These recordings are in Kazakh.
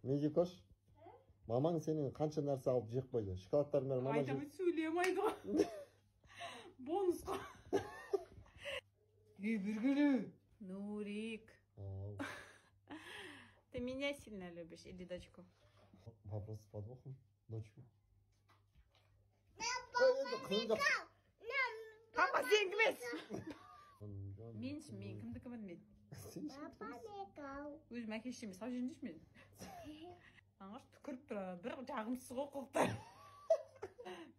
Меги кош. Мамаң сенің қанша нәрсе алып жеп қойды. Шоколадтар мен мама жеп. Айтамын сөйлемейді ғой. Бонус қой. Бергілі. Нурик. Ты меня сильно любишь или дочку? Вопрос с подвохом. Дочку. Папа сен кімес? Мен кімдікі білмейді. Өзім әкешіме сау жеріндеш мен. Аңғаш түкіріп тұра, бір жағымсыз ғой құқтар.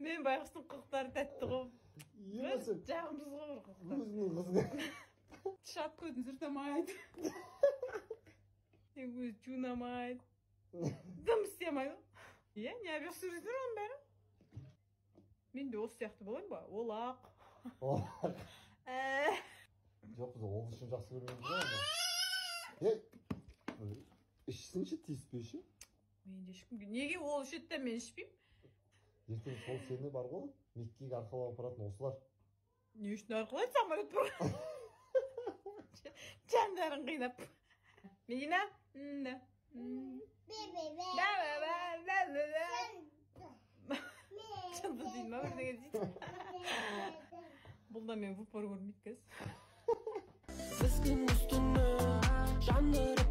Мен байғыстың құқтары тәтті ғой. Бір жағымсыз ғой бір құқтар. Өзінің қызы. Шат көзін сұртамайды. Өзі жунамайды. Дым істемайды. Е, не әбек сүрдер оның бәрі? Мен де осы сияқты болайын ба? Олақ. Жоқ, біз ол үшін жақсы көрмейміз. Ішсінші тиіспеші? Мен де ішкім. Неге ол ішеді де мен ішпеймін? Ертең сол сені бар ғой, Меккеге арқалап апаратын осылар. Не үшін арқалайды самолет бар? Жандарын қинап. Медина? Шынды дейін ма бірдеңе дейді. Бұл да мен вупор көрмейді кәз. Біз күн үстіні жандырып